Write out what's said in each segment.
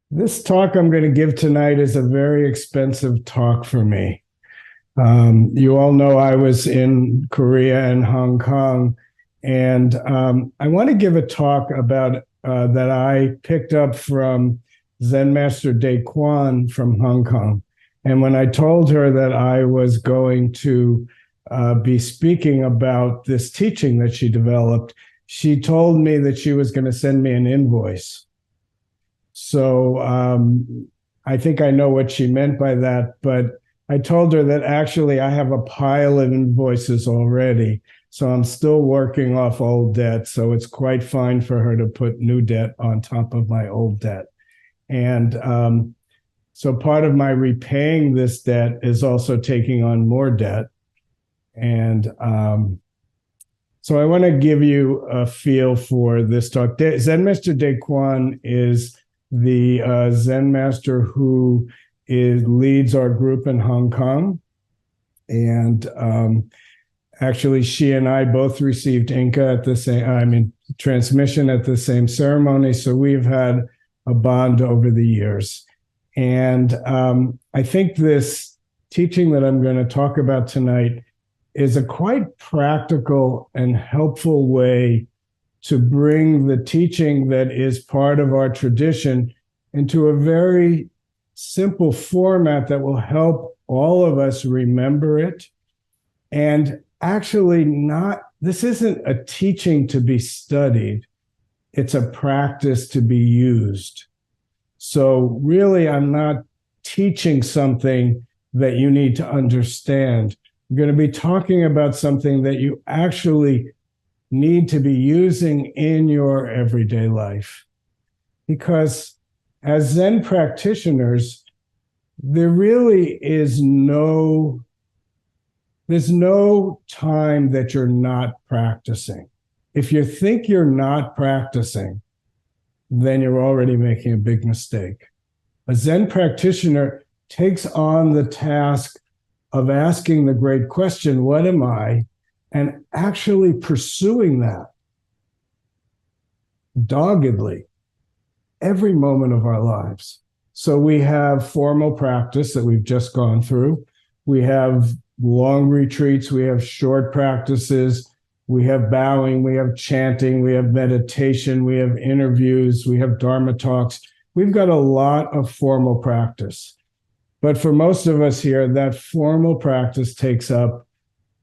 This talk I'm going to give tonight is a very expensive talk for me. You all know I was in Korea and Hong Kong, and I want to give a talk about that I picked up from Zen Master Dae Kwan from Hong Kong. And when I told her that I was going to be speaking about this teaching that she developed, she told me that she was going to send me an invoice. So I think I know what she meant by that, but I told her that actually I have a pile of invoices already. So I'm still working off old debt. So it's quite fine for her to put new debt on top of my old debt. And so part of my repaying this debt is also taking on more debt. And so I want to give you a feel for this talk. Zen Master Dae Kwan is the Zen master who leads our group in Hong Kong. And actually, she and I both received Inca at the same, transmission at the same ceremony. So we've had a bond over the years. And I think this teaching that I'm going to talk about tonight is a quite practical and helpful way to bring the teaching that is part of our tradition into a very simple format that will help all of us remember it. And actually this isn't a teaching to be studied, it's a practice to be used. So really, I'm not teaching something that you need to understand. I'm going to be talking about something that you actually need to be using in your everyday life. Because as Zen practitioners, there really is there's no time that you're not practicing. If you think you're not practicing, then you're already making a big mistake. A Zen practitioner takes on the task of asking the great question, what am I? And actually pursuing that doggedly every moment of our lives. So we have formal practice that we've just gone through. We have long retreats. We have short practices. We have bowing. We have chanting. We have meditation. We have interviews. We have Dharma talks. We've got a lot of formal practice. But for most of us here, that formal practice takes up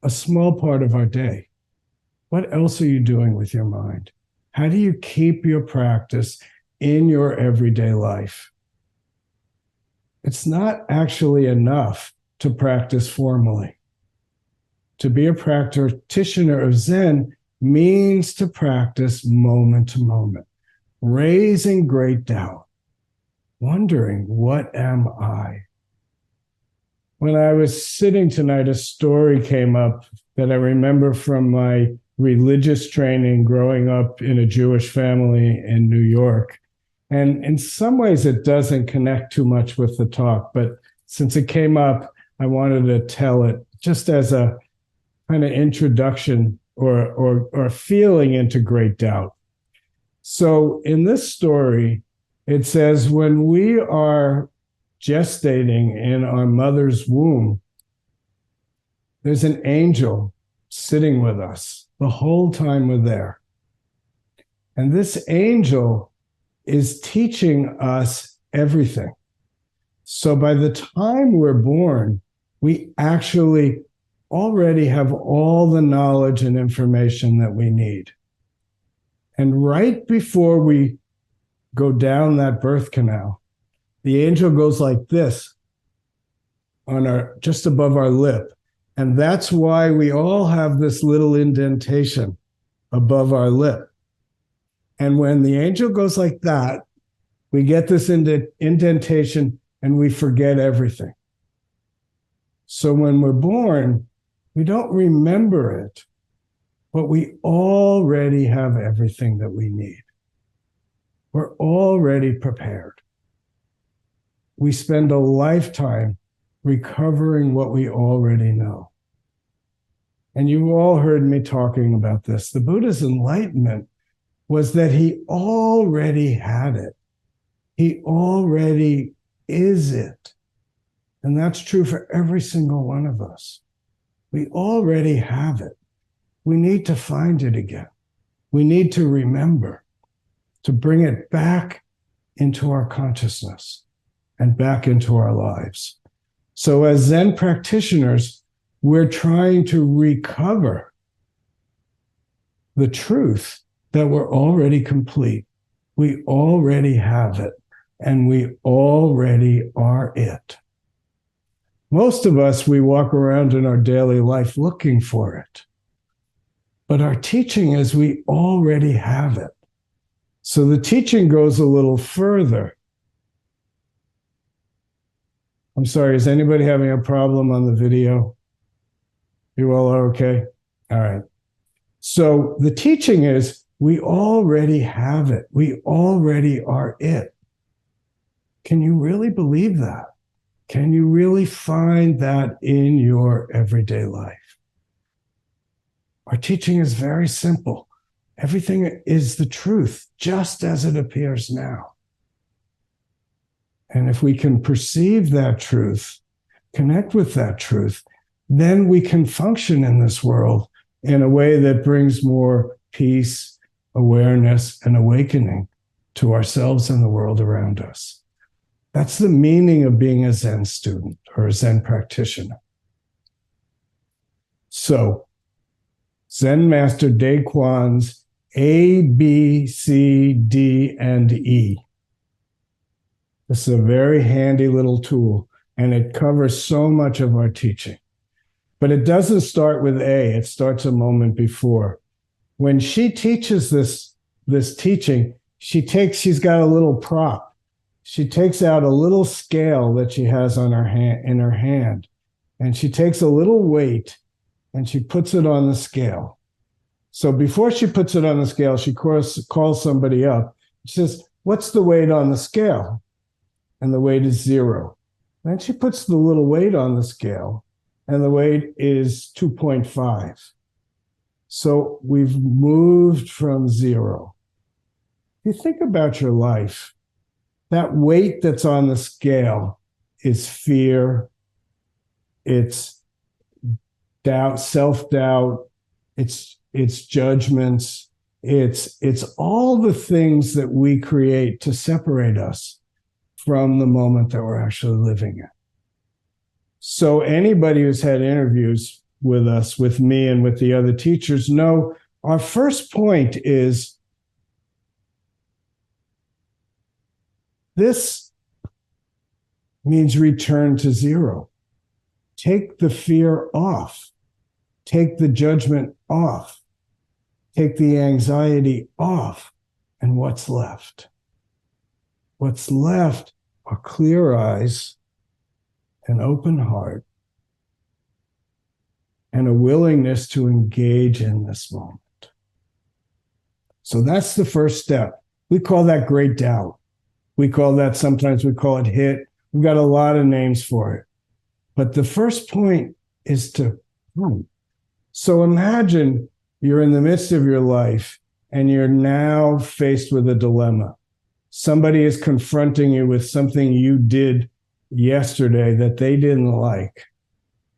a small part of our day. What else are you doing with your mind? How do you keep your practice in your everyday life? It's not actually enough to practice formally. To be a practitioner of Zen means to practice moment to moment, raising great doubt, wondering, what am I? When I was sitting tonight, a story came up that I remember from my religious training growing up in a Jewish family in New York. And in some ways, it doesn't connect too much with the talk, but since it came up, I wanted to tell it just as a kind of introduction or feeling into great doubt. So in this story, it says, when we are gestating in our mother's womb, there's an angel sitting with us the whole time we're there. And this angel is teaching us everything. So by the time we're born, we actually already have all the knowledge and information that we need. And right before we go down that birth canal, the angel goes like this on just above our lip. And that's why we all have this little indentation above our lip. And when the angel goes like that, we get this indentation and we forget everything. So when we're born, we don't remember it, but we already have everything that we need. We're already prepared. We spend a lifetime recovering what we already know. And you've all heard me talking about this. The Buddha's enlightenment was that he already had it. He already is it. And that's true for every single one of us. We already have it. We need to find it again. We need to remember, to bring it back into our consciousness and back into our lives. So as Zen practitioners, we're trying to recover the truth that we're already complete. We already have it, and we already are it. Most of us, we walk around in our daily life looking for it. But our teaching is we already have it. So the teaching goes a little further. I'm sorry, is anybody having a problem on the video? You all are okay? All right. So the teaching is we already have it. We already are it. Can you really believe that? Can you really find that in your everyday life? Our teaching is very simple. Everything is the truth, just as it appears now. And if we can perceive that truth, connect with that truth, then we can function in this world in a way that brings more peace, awareness, and awakening to ourselves and the world around us. That's the meaning of being a Zen student or a Zen practitioner. So, Zen Master Dae Kwan's A, B, C, D, and E. This is a very handy little tool, and it covers so much of our teaching. But it doesn't start with A, it starts a moment before. When she teaches this teaching, she's got a little prop. She takes out a little scale that she has on her hand, in her hand, and she takes a little weight and she puts it on the scale. So before she puts it on the scale, she calls somebody up. She says, "What's the weight on the scale?" And the weight is 0. Then she puts the little weight on the scale, and the weight is 2.5. So we've moved from 0. If you think about your life, that weight that's on the scale is fear, it's doubt, self-doubt, it's judgments, it's all the things that we create to separate us from the moment that we're actually living in. So anybody who's had interviews with us, with me and with the other teachers, know our first point is this means return to 0. Take the fear off. Take the judgment off. Take the anxiety off. And what's left? What's left are clear eyes, an open heart, and a willingness to engage in this moment. So that's the first step. We call that great doubt. Sometimes we call it hit. We've got a lot of names for it. But the first point is to So imagine you're in the midst of your life and you're now faced with a dilemma. Somebody is confronting you with something you did yesterday that they didn't like.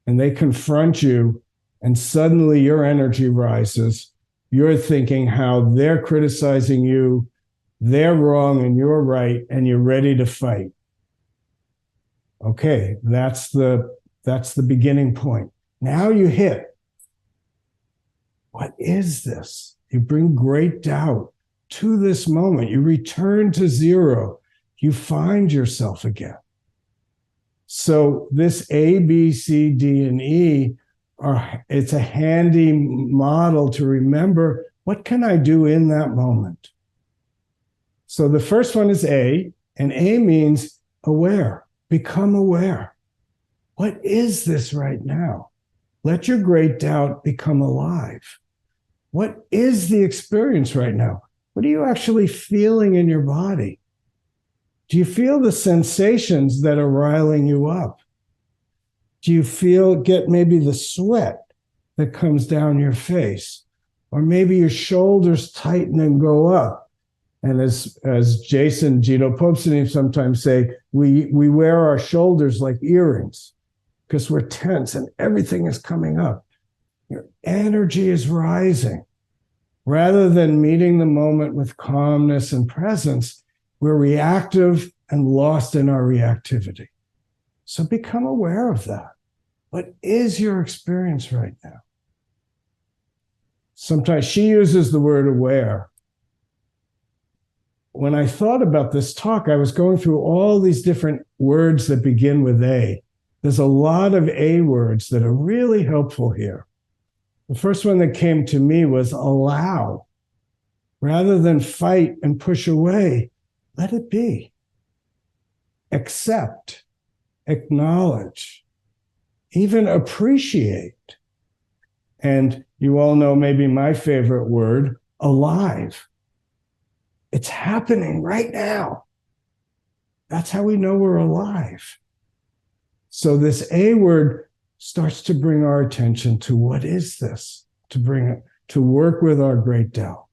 And they confront you, and suddenly your energy rises. You're thinking how they're criticizing you, they're wrong and you're right, and you're ready to fight. Okay, that's the beginning point. Now you hit. What is this? You bring great doubt to this moment. You return to 0. You find yourself again. So this A, B, C, D, and E, it's a handy model to remember, what can I do in that moment? So the first one is A, and A means aware. Become aware. What is this right now? Let your great doubt become alive. What is the experience right now? What are you actually feeling in your body? Do you feel the sensations that are riling you up? Do you get maybe the sweat that comes down your face? Or maybe your shoulders tighten and go up, And as Jason Gino Popesany sometimes say, we wear our shoulders like earrings because we're tense and everything is coming up. Your energy is rising. Rather than meeting the moment with calmness and presence, we're reactive and lost in our reactivity. So become aware of that. What is your experience right now? Sometimes she uses the word aware. When I thought about this talk, I was going through all these different words that begin with A. There's a lot of A words that are really helpful here. The first one that came to me was allow. Rather than fight and push away, let it be. Accept, acknowledge, even appreciate. And you all know maybe my favorite word, alive. It's happening right now. That's how we know we're alive. So this A word starts to bring our attention to what is this, to work with our great Tao.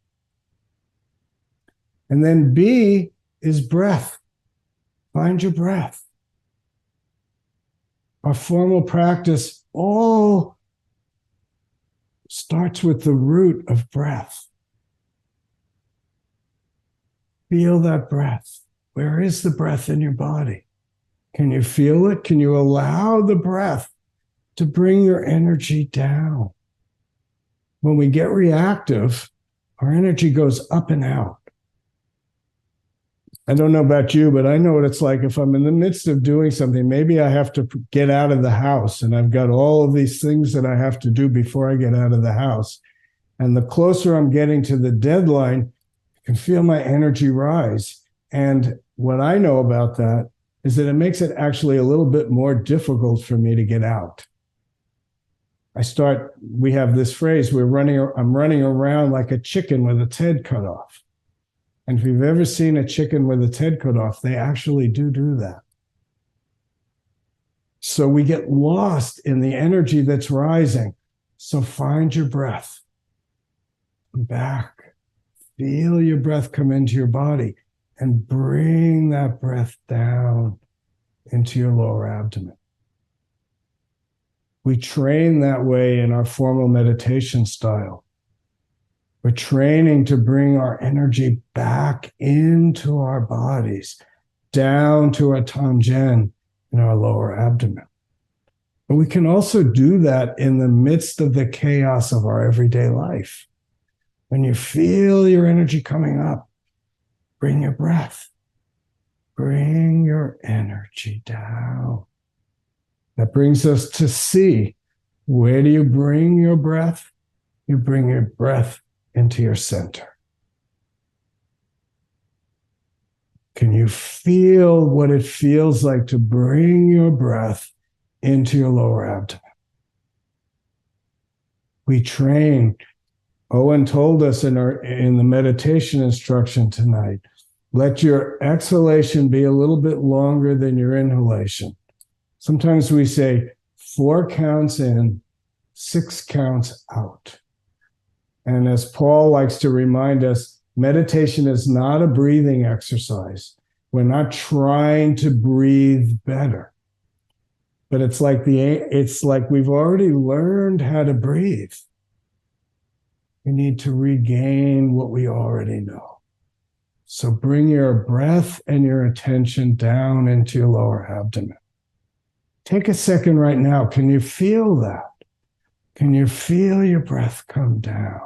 And then B is breath. Find your breath. Our formal practice all starts with the root of breath. Feel that breath. Where is the breath in your body? Can you feel it? Can you allow the breath to bring your energy down? When we get reactive, our energy goes up and out. I don't know about you, but I know what it's like if I'm in the midst of doing something. Maybe I have to get out of the house and I've got all of these things that I have to do before I get out of the house. And the closer I'm getting to the deadline, I can feel my energy rise. And what I know about that is that it makes it actually a little bit more difficult for me to get out. We have this phrase, I'm running around like a chicken with its head cut off. And if you've ever seen a chicken with its head cut off, they actually do that. So we get lost in the energy that's rising. So find your breath. Come back. Feel your breath come into your body and bring that breath down into your lower abdomen. We train that way in our formal meditation style. We're training to bring our energy back into our bodies, down to our Tangen in our lower abdomen. But we can also do that in the midst of the chaos of our everyday life. When you feel your energy coming up, bring your breath. Bring your energy down. That brings us to C. Where do you bring your breath? You bring your breath into your center. Can you feel what it feels like to bring your breath into your lower abdomen? We train. Owen told us in the meditation instruction tonight, let your exhalation be a little bit longer than your inhalation. Sometimes we say 4 counts in, 6 counts out. And as Paul likes to remind us, meditation is not a breathing exercise. We're not trying to breathe better. But it's like we've already learned how to breathe. We need to regain what we already know. So bring your breath and your attention down into your lower abdomen. Take a second right now. Can you feel that? Can you feel your breath come down?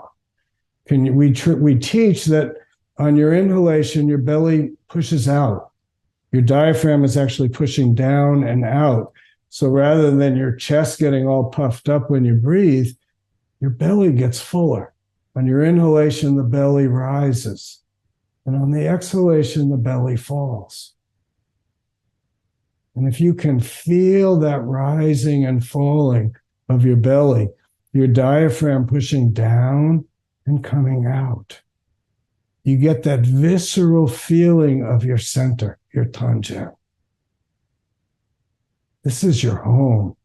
We teach that on your inhalation, your belly pushes out. Your diaphragm is actually pushing down and out. So rather than your chest getting all puffed up when you breathe, your belly gets fuller. On your inhalation, the belly rises. And on the exhalation, the belly falls. And if you can feel that rising and falling of your belly, your diaphragm pushing down and coming out, you get that visceral feeling of your center, your Tangen. This is your home.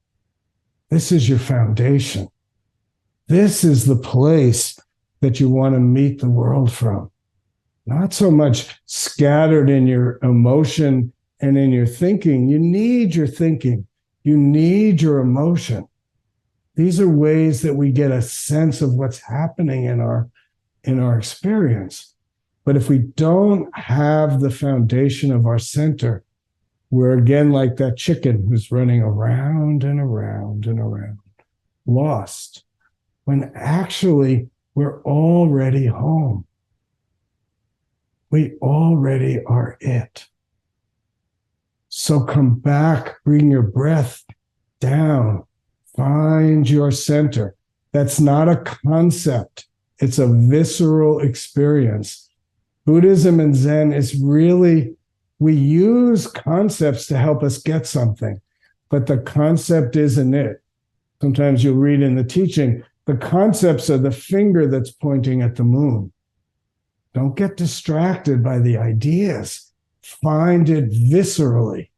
This is your foundation. This is the place that you want to meet the world from. not so much scattered in your emotion and in your thinking. You need your thinking. You need your emotion. These are ways that we get a sense of what's happening in our experience. But if we don't have the foundation of our center, we're again like that chicken who's running around and around and around, lost, when actually we're already home. We already are it. So come back, bring your breath down, find your center. That's not a concept. It's a visceral experience. Buddhism and Zen is really, we use concepts to help us get something, but the concept isn't it. Sometimes you'll read in the teaching, the concepts are the finger that's pointing at the moon. Don't get distracted by the ideas. Find it viscerally.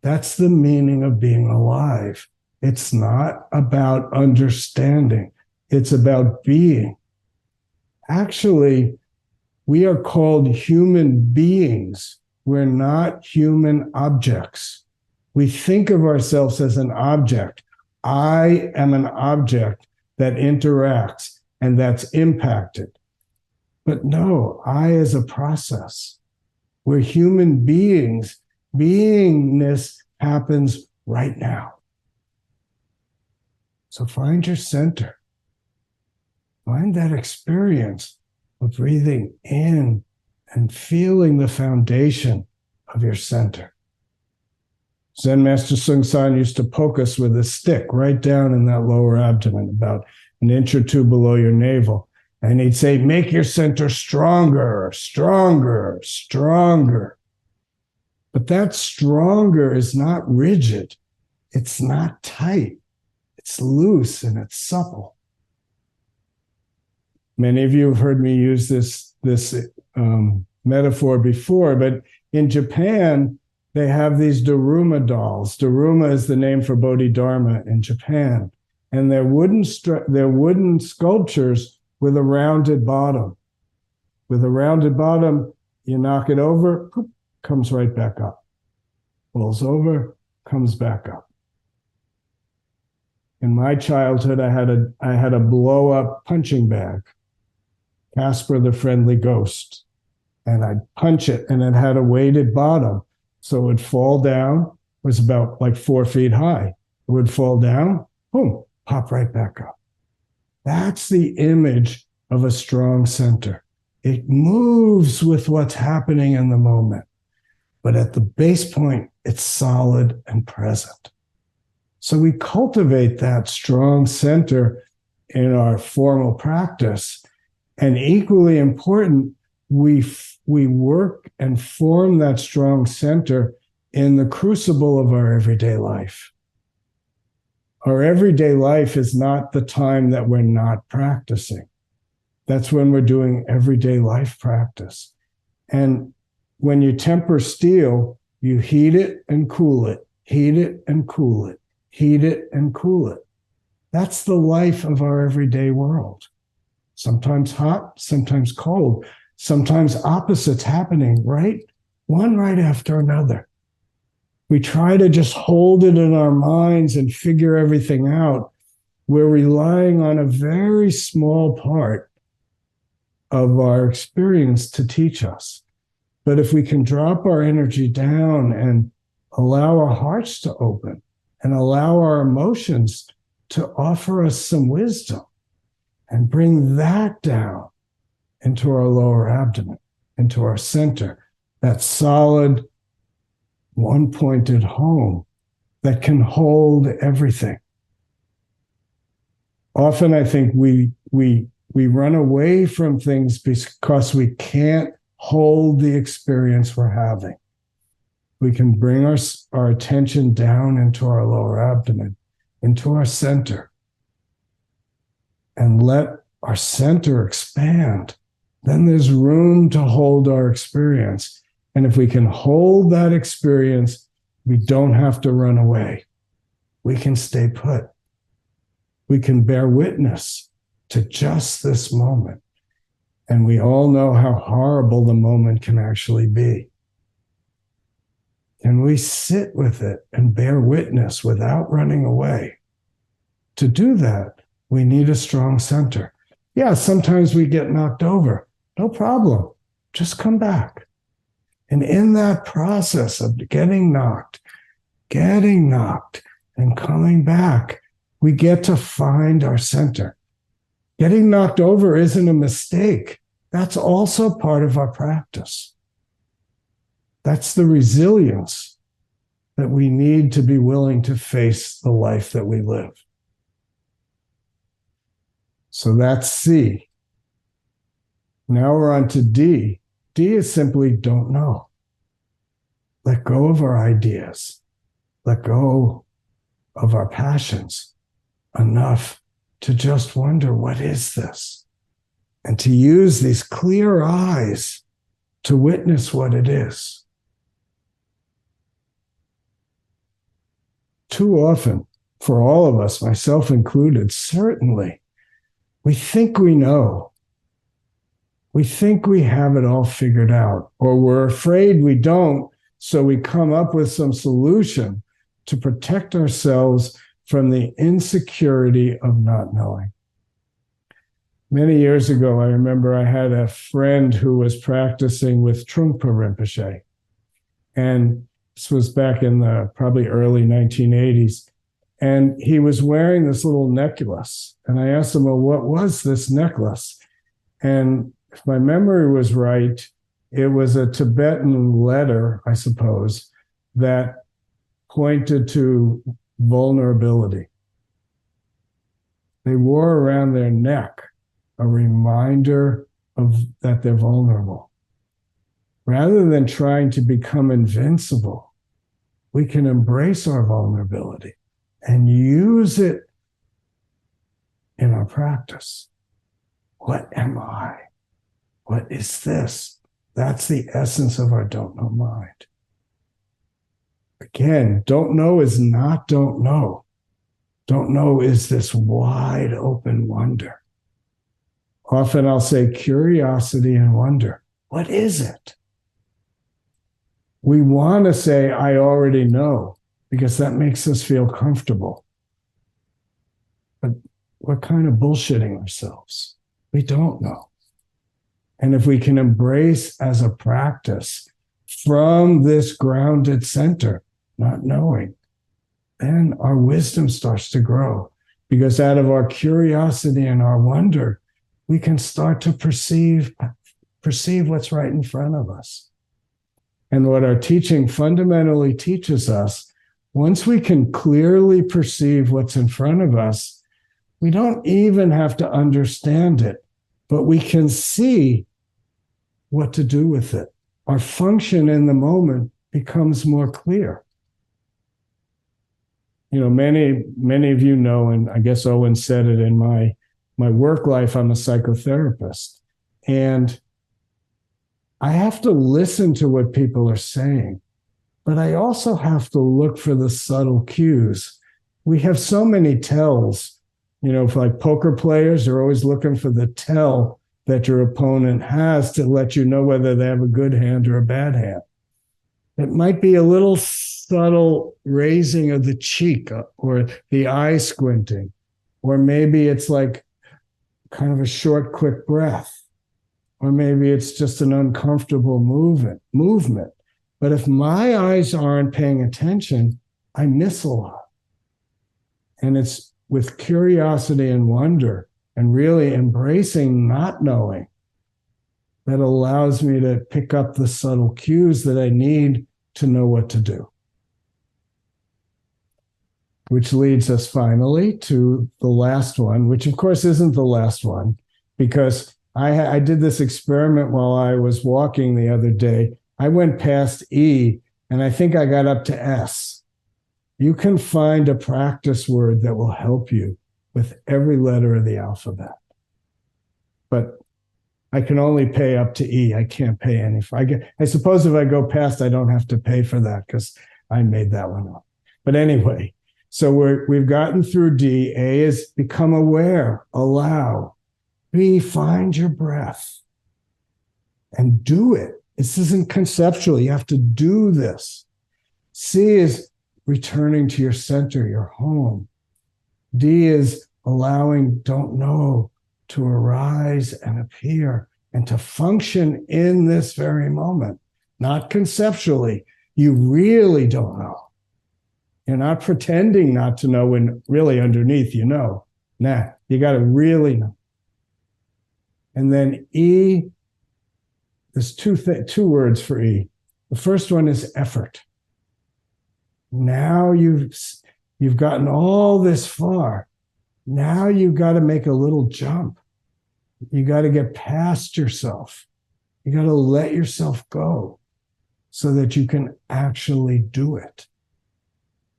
That's the meaning of being alive. It's not about understanding. It's about being. Actually, we are called human beings. We're not human objects. We think of ourselves as an object. I am an object that interacts and that's impacted. But no, I is a process. We're human beings. Beingness happens right now. So find your center. Find that experience of breathing in and feeling the foundation of your center. Zen Master Bon Soeng used to poke us with a stick right down in that lower abdomen, about an inch or two below your navel. And he'd say, make your center stronger, stronger, stronger. But that stronger is not rigid. It's not tight. It's loose and it's supple. Many of you have heard me use this metaphor before, but in Japan, they have these Dharma dolls. Dharma is the name for Bodhidharma in Japan. And they're wooden sculptures with a rounded bottom. With a rounded bottom, you knock it over, poof, comes right back up. Rolls over, comes back up. In my childhood, I had a blow-up punching bag, Casper the Friendly Ghost. And I'd punch it, and it had a weighted bottom. So it would fall down. It was about like 4 feet high. It would fall down, boom, pop right back up. That's the image of a strong center. It moves with what's happening in the moment. But at the base point, it's solid and present. So we cultivate that strong center in our formal practice. And equally important, we work and form that strong center in the crucible of our everyday life. Our everyday life is not the time that we're not practicing. That's when we're doing everyday life practice. And when you temper steel, you heat it and cool it, heat it and cool it, heat it and cool it. That's the life of our everyday world. Sometimes hot, sometimes cold, sometimes opposites happening, right? One right after another. We try to just hold it in our minds and figure everything out. We're relying on a very small part of our experience to teach us. But if we can drop our energy down and allow our hearts to open and allow our emotions to offer us some wisdom and bring that down into our lower abdomen, into our center, that solid, one-pointed home that can hold everything. Often I think we run away from things because we can't hold the experience we're having. We can bring our attention down into our lower abdomen, into our center, and let our center expand. Then there's room to hold our experience. And if we can hold that experience, we don't have to run away. We can stay put. We can bear witness to just this moment. And we all know how horrible the moment can actually be. Can we sit with it and bear witness without running away? To do that, we need a strong center. Yeah, sometimes we get knocked over. No problem. Just come back. And in that process of getting knocked, and coming back, we get to find our center. Getting knocked over isn't a mistake. That's also part of our practice. That's the resilience that we need to be willing to face the life that we live. So that's C. Now we're on to D. D is simply don't know. Let go of our ideas. Let go of our passions enough to just wonder, what is this? And to use these clear eyes to witness what it is. Too often, for all of us, myself included, certainly, we think we know. We think we have it all figured out, or we're afraid we don't, so we come up with some solution to protect ourselves from the insecurity of not knowing. Many years ago, I remember I had a friend who was practicing with Trungpa Rinpoche. And this was back in the probably early 1980s. And he was wearing this little necklace. And I asked him, well, what was this necklace? And if my memory was right, it was a Tibetan letter, I suppose, that pointed to vulnerability. They wore around their neck a reminder of that they're vulnerable. Rather than trying to become invincible, we can embrace our vulnerability and use it in our practice. What am I? What is this? That's the essence of our don't know mind. Again, don't know is not don't know. Don't know is this wide open wonder. Often I'll say curiosity and wonder. What is it? We want to say, I already know, because that makes us feel comfortable. But we're kind of bullshitting ourselves. We don't know. And if we can embrace as a practice from this grounded center, not knowing, then our wisdom starts to grow. Because out of our curiosity and our wonder, we can start to perceive what's right in front of us. And what our teaching fundamentally teaches us, once we can clearly perceive what's in front of us, we don't even have to understand it, but we can see what to do with it. Our function in the moment becomes more clear. You know, many of you know, and I guess Owen said it in my work life, I'm a psychotherapist. And I have to listen to what people are saying, but I also have to look for the subtle cues. We have so many tells, you know, for like poker players are always looking for the tell that your opponent has to let you know whether they have a good hand or a bad hand. It might be a little subtle raising of the cheek or the eye squinting, or maybe it's like kind of a short, quick breath. Or maybe it's just an uncomfortable movement. But if my eyes aren't paying attention, I miss a lot. And it's with curiosity and wonder and really embracing not knowing that allows me to pick up the subtle cues that I need to know what to do. Which leads us finally to the last one, which of course isn't the last one, because I did this experiment while I was walking the other day. I went past E, and I think I got up to S. You can find a practice word that will help you with every letter of the alphabet. But I can only pay up to E. I can't pay any. I suppose if I go past, I don't have to pay for that because I made that one up. But anyway, so we've gotten through D. A is become aware, allow. B, find your breath. and do it. This isn't conceptual. You have to do this. C is returning to your center, your home. D is allowing don't know to arise and appear and to function in this very moment, not conceptually. You really don't know. You're not pretending not to know when really underneath you know. Nah, you got to really know. And then E, there's two words for E. The first one is effort. Now you've gotten all this far. Now you've got to make a little jump. You got to get past yourself. You got to let yourself go so that you can actually do it.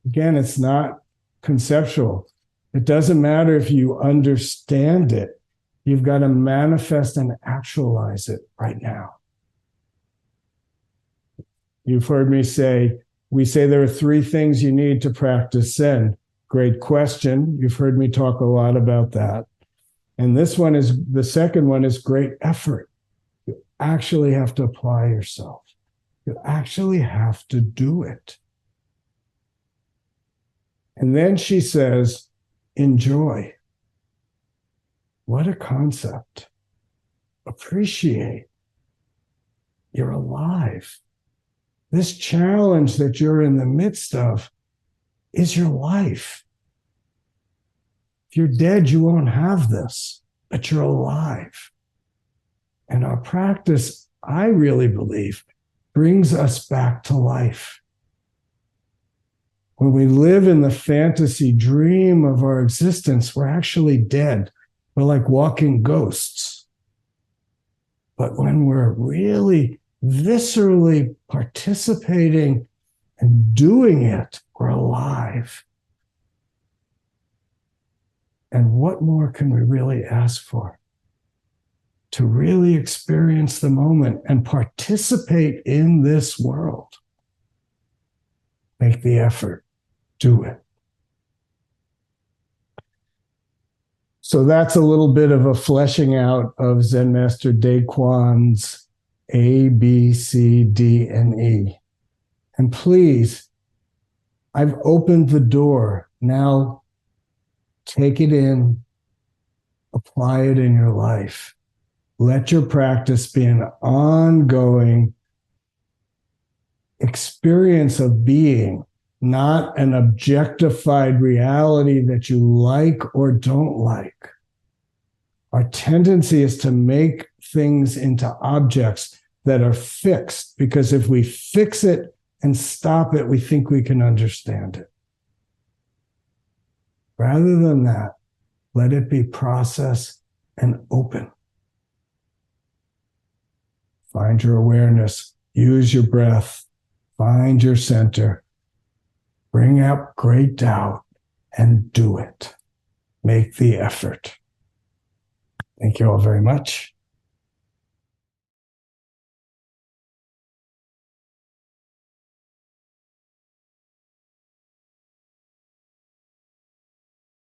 Again, it's not conceptual. It doesn't matter if you understand it. You've got to manifest and actualize it right now. You've heard me say, we say there are 3 things you need to practice Zen. Great question. You've heard me talk a lot about that. And the second one is great effort. You actually have to apply yourself. You actually have to do it. And then she says, enjoy. What a concept. Appreciate. You're alive. This challenge that you're in the midst of is your life. If you're dead, you won't have this, but you're alive. And our practice, I really believe, brings us back to life. When we live in the fantasy dream of our existence, we're actually dead. We're like walking ghosts. But when we're really viscerally participating and doing it, we're alive. And what more can we really ask for? To really experience the moment and participate in this world. Make the effort. Do it. So that's a little bit of a fleshing out of Zen Master Dae Kwan's A, B, C, D, and E. And please, I've opened the door. Now take it in, apply it in your life. Let your practice be an ongoing experience of being, not an objectified reality that you like or don't like. Our tendency is to make things into objects that are fixed, because if we fix it and stop it, we think we can understand it. Rather than that, let it be process and open. Find your awareness, use your breath, find your center, bring up great doubt and do it. Make the effort. Thank you all very much.